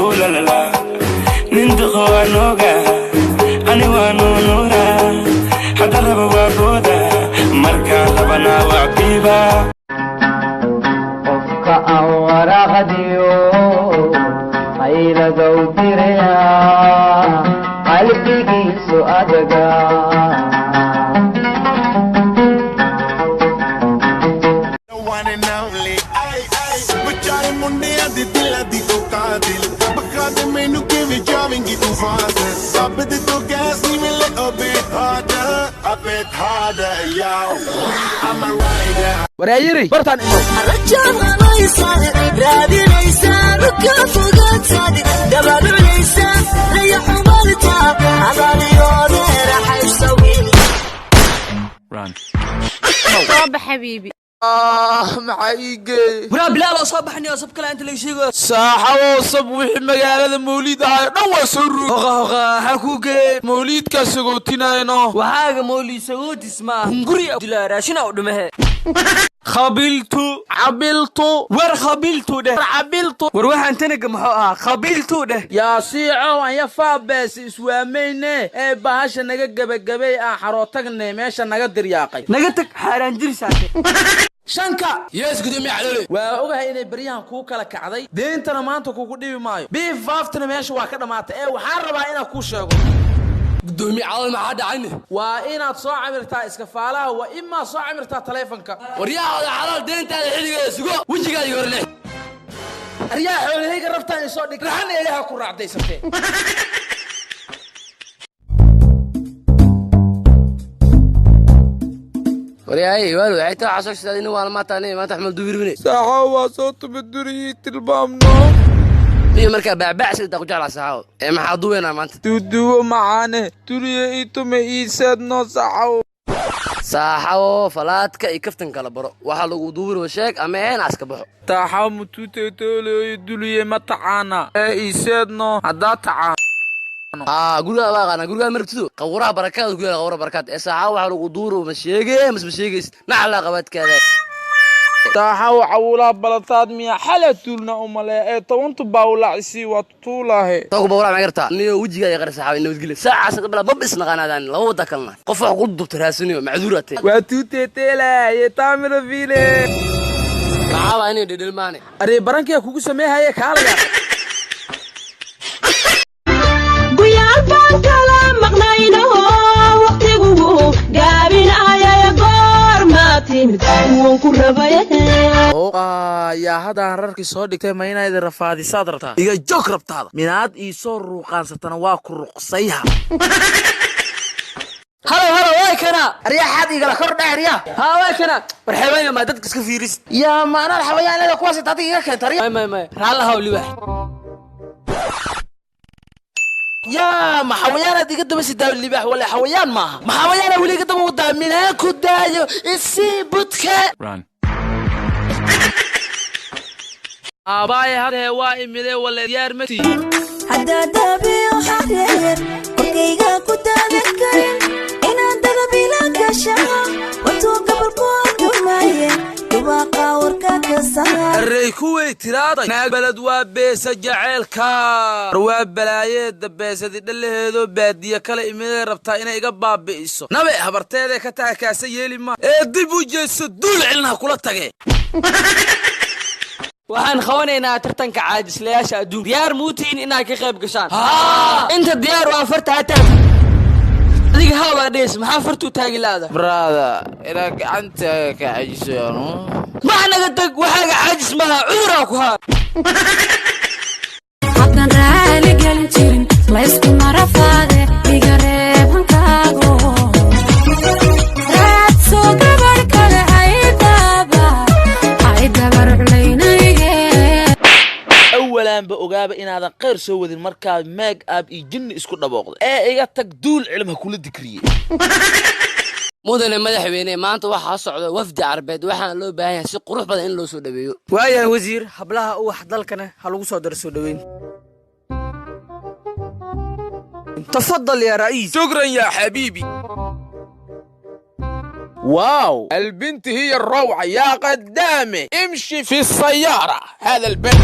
oh la la la ninduqo anoga ani wanu nura hada raba waa booda marka labana waa biba qofka aan waraqadiyo ayla gowdiraya qalbigiisu adaga waraayiri bartaan imo rajana isaan raadinaysa ruka fogaatadi dabalulaysa rayaxumalta adaliyoode raxaysawiil run صباح حبيبي maxaayige wara bilaal soo baxnay sab kale inta la sheego saaxawo sab wixii magaalada mawlid ahay dhan waa soo ruug ha ku gee mawlidka sagootinayno waxaaga mawlid sagootis ma hunguri dila raashina u dhumahe khabiltu cabiltu war khabiltu de cabiltu war waxaan tanaga maxuu ah khabiltu de yaa siico aan ya faabees iswaamayne ee bahasha naga gabagabay aan xarootagne meesha naga diryaaqay naga tag xaraan jirsaate shanka yes gudoomiye calole waa ogahay inay baryahan ku kala kacday deentana maanta kugu dhibi maayo biifaftana meesha waa ka dhamaatay ee waxaan rabaa inaan ku sheego gudoomiye calole maxaa dhacayne waa inaad soo camirtaa iskafaalaha waa imaa soo camirtaa taleefanka waryaada xalaal deentaada xiligeeda sugo wajigaada horle aryaa xoolahayga rabtaan isoo dhig rahan eeyaha ku raacdaysatee waryaay waalo waxay taa xasuusta inuu wala ma taanay maanta xamal duwirwine saaxaw waa soo tubaduriyay tilbaamno iyo marka baabacsi inta ku jeclaa saaxaw ee maxaa duweena maanta duduwo macaane turiye itume iisadno saaxaw saaxaw falaadka iyo kaftan kala baro waxa lagu duwiro sheeg ama een aska baxo taaxaw mutute toole duliye matacaana ee iisadno hadaa tacaan guriga baaqana guriga martido qawraha barakaad guriga qawraha barakaad ee saaxaw waxa lagu duwiro ma sheegay ma sheegays naxla qabadkaada taaxaw cawla balataad miya xalatulna umale ee tobantu baawlacisi waa tuulahe toog bawra ma gartaa niyo wajiga ay qarsa xawin nabadgel saaca sadbala ma bisna qanaadaan laba wada kalna qof wax ku dubta raasiniyo macduurate waa tuuteetela ee taamira fiile maxaa inay dhidilmaane are baranka kugu sameeyahay kaalaga guyaan baan kala maqnayno waqtigu gaabin ayay goormaatin uun ku rabaya yaa hadaan rarkii soo dhigtay ma inaad rafaadisaad rabtaa iga joog rabtaada minaad ii soo ruuqaansatana waa ku ruqsayha halo way kana aryaxaad igala kor dhaariya way kana warxabayna ma dadka iska fiiris yaa maanaa xawayaanada kuwaas taad iga keentay may raala hawli wax yaa ma xawayaanad iga daba sidaa libaax wala xawayaan maaha ma xawayaana weli iga daba wadaa minaa ku daayo isii budka run aabaaye hadee waa imide wala diyaar mati haddaa daabiyo xareer korkayga ku daadan karin inaan dagabila gashaa watuu gabalku adumaaye dubaaqa warka ka saar array kuway tiraaday naag balad waa beesa jaceelka waa balaayeeda beesadi dhalaheedo baadiye kale imide rabtaa inay iga baabi'iso nabe habarteeda ka taakaasa yeeli ma ee dib u jeeso duul cilna kula tage waxaan qabanaynaa tartanka caajislayaasha adduunka diyaar muutiin inaad ka qayb gashaan inta diyaar waa farta hataa adiga hawa dhees maxaa fartu taagi laada brada ila gacanta ka cajisono macnaga tag waxaaga caajis maha cuduraa ku haa haddaan raali gelin jirin laysku marafaade iga reebankaago raad soo gabar kale haydabar culaynayge awalan ba ogaaba inaadan qeyr soo wadin markaa meeg aab iyo jinni isku dhabooqday ee iga tag duul cilm ha kula dikriyey mudane madaxweyne maanta waxaa socda wafdi carbeed waxaan loo baahan yahay si qurux badan in loo soo dhaweeyo waayahay wasiir hablaha u wax dalkana ha lagu soo daro soo dhaweyn تفضل يا رئيس. شكرا يا حبيبي. واو البنت هي الروعة يا قدامي امشي في السيارة هذا البنت.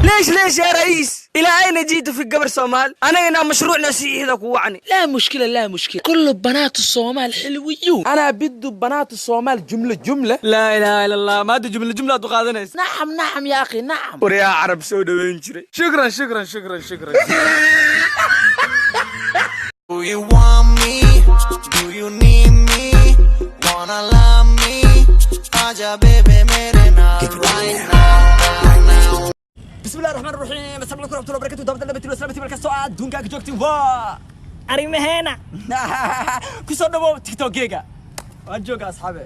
ليش يا رئيس؟ إلى أين جئت في قبر صومال؟ أنا هنا مشروعنا سيئذك وعني. لا مشكلة لا مشكلة، كل بنات الصومال حلويون. أنا بدو بنات الصومال جملة جملة. لا إله إلا الله، ما دي جملة تقادنيس. نعم نعم يا أخي نعم. وريا عرب سودا وينشري. شكرا شكرا شكرا شكرا. Do you want me? Do you need me? Wanna love me? Aja baby mere naal right now. بسم الله الرحمن الرحيم. السلام عليكم ورحمة الله وبركاته. دابا دابا تلو سلامتي بالك السؤال دون كاك جوكتي وا أريمهنا. كسر دبوا تيك توك جيجا. أنجوك أصحابي.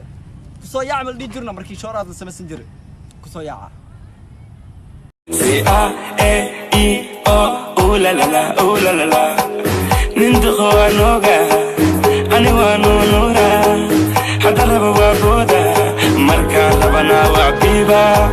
كسر يعمل دي جرنا مركي شورات السمسنجر. كسر يعا. سي آ إي إي أو لا لا لا أو لا لا لا نندخوا نوغا أنا وانو نورا حتى ربوا بودا مركا لبنا وعبيبا.